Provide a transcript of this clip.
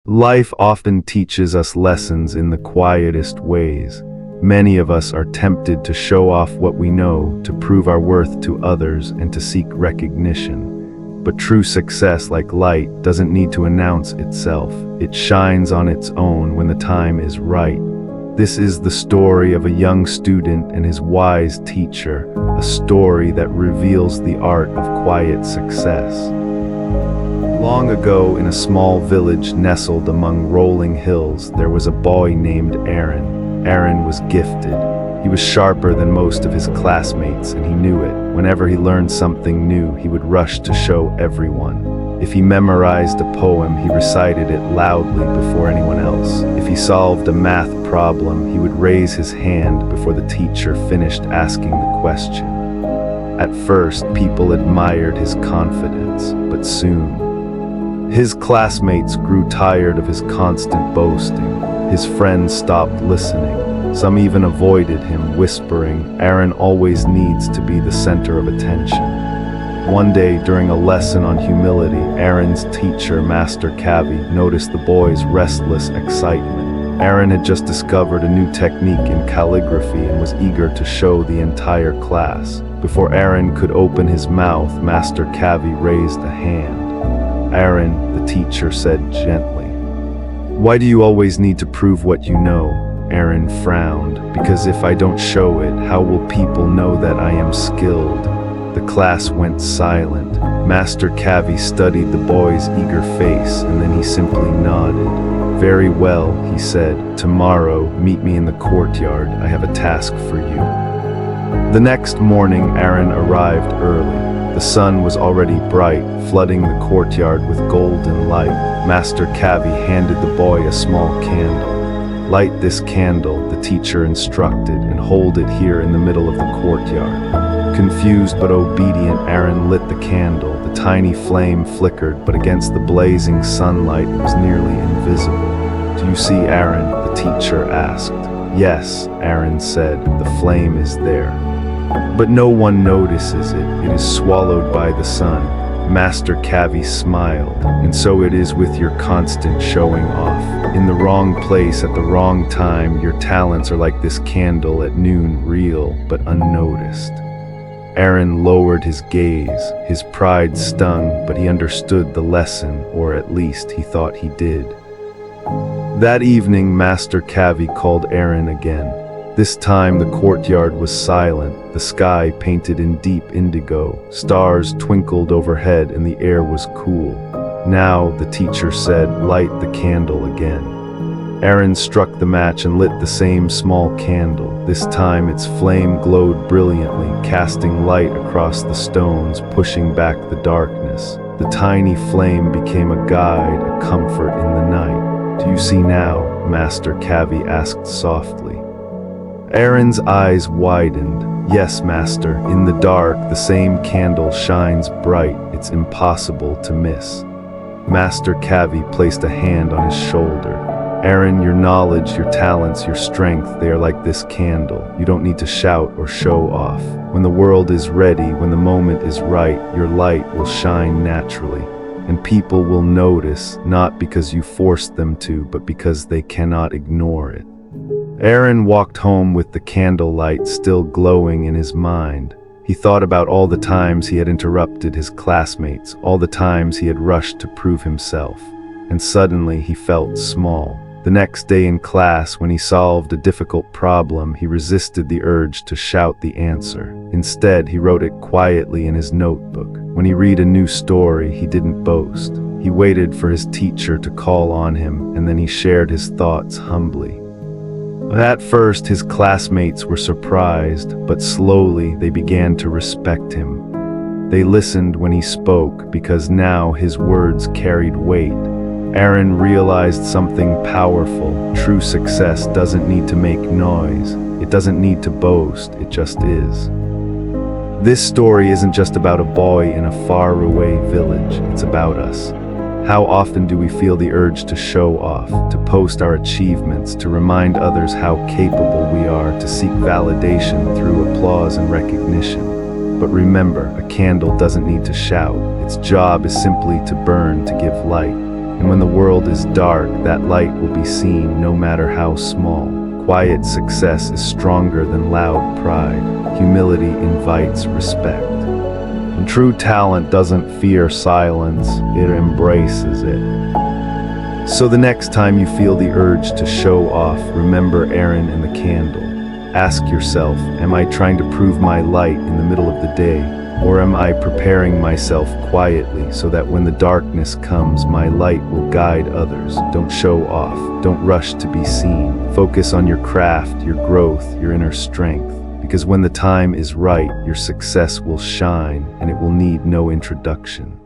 Life often teaches us lessons in the quietest ways. Many of us are tempted to show off what we know, to prove our worth to others, and to seek recognition. But true success, like light, doesn't need to announce itself. It shines on its own when the time is right. This is the story of a young student and his wise teacher, a story that reveals the art of quiet success. Long ago, in a small village nestled among rolling hills, there was a boy named Arin. Arin was gifted. He was sharper than most of his classmates, and he knew it. Whenever he learned something new, he would rush to show everyone. If he memorized a poem, he recited it loudly before anyone else. If he solved a math problem, he would raise his hand before the teacher finished asking the question. At first, people admired his confidence, but soon, his classmates grew tired of his constant boasting. His friends stopped listening. Some even avoided him, whispering, "Arin always needs to be the center of attention." One day, during a lesson on humility, Arin's teacher, Master Kavi, noticed the boy's restless excitement. Arin had just discovered a new technique in calligraphy and was eager to show the entire class. Before Arin could open his mouth, Master Kavi raised a hand. "Arin," the teacher said gently, "why do you always need to prove what you know?" Arin frowned. "Because if I don't show it, how will people know that I am skilled?" The class went silent. Master Kavi studied the boy's eager face, and then he simply nodded. "Very well," he said. "Tomorrow, meet me in the courtyard. I have a task for you." The next morning, Arin arrived early. The sun was already bright, flooding the courtyard with golden light. Master Kavi handed the boy a small candle. "Light this candle," the teacher instructed, "and hold it here in the middle of the courtyard." Confused but obedient, Arin lit the candle. The tiny flame flickered, but against the blazing sunlight it was nearly invisible. "Do you see, Arin?" the teacher asked. "Yes," Arin said, "the flame is there. But no one notices it. It is swallowed by the sun." Master Kavi smiled. "And so it is with your constant showing off. In the wrong place at the wrong time, your talents are like this candle at noon, real but unnoticed." Arin lowered his gaze. His pride stung, but he understood the lesson, or at least he thought he did. That evening, Master Kavi called Arin again. This time the courtyard was silent, the sky painted in deep indigo, stars twinkled overhead and the air was cool. "Now," the teacher said, "light the candle again." Arin struck the match and lit the same small candle. This time its flame glowed brilliantly, casting light across the stones, pushing back the darkness. The tiny flame became a guide, a comfort in the night. "Do you see now?" Master Kavi asked softly. Arin's eyes widened. "Yes, Master. In the dark, the same candle shines bright. It's impossible to miss." Master Kavi placed a hand on his shoulder. "Arin, your knowledge, your talents, your strength, they are like this candle. You don't need to shout or show off. When the world is ready, when the moment is right, your light will shine naturally. And people will notice, not because you forced them to, but because they cannot ignore it." Arin walked home with the candlelight still glowing in his mind. He thought about all the times he had interrupted his classmates, all the times he had rushed to prove himself. And suddenly he felt small. The next day in class, when he solved a difficult problem, he resisted the urge to shout the answer. Instead, he wrote it quietly in his notebook. When he read a new story, he didn't boast. He waited for his teacher to call on him, and then he shared his thoughts humbly. At first, his classmates were surprised, but slowly they began to respect him. They listened when he spoke, because now his words carried weight. Arin realized something powerful. True success doesn't need to make noise. It doesn't need to boast. It just is. This story isn't just about a boy in a faraway village. It's about us. How often do we feel the urge to show off, to post our achievements, to remind others how capable we are, to seek validation through applause and recognition? But remember, a candle doesn't need to shout. Its job is simply to burn, to give light. And when the world is dark, that light will be seen no matter how small. Quiet success is stronger than loud pride. Humility invites respect. And true talent doesn't fear silence, it embraces it. So the next time you feel the urge to show off, remember Arin and the candle. Ask yourself, am I trying to prove my light in the middle of the day? Or am I preparing myself quietly so that when the darkness comes, my light will guide others? Don't show off. Don't rush to be seen. Focus on your craft, your growth, your inner strength. Because when the time is right, your success will shine and it will need no introduction.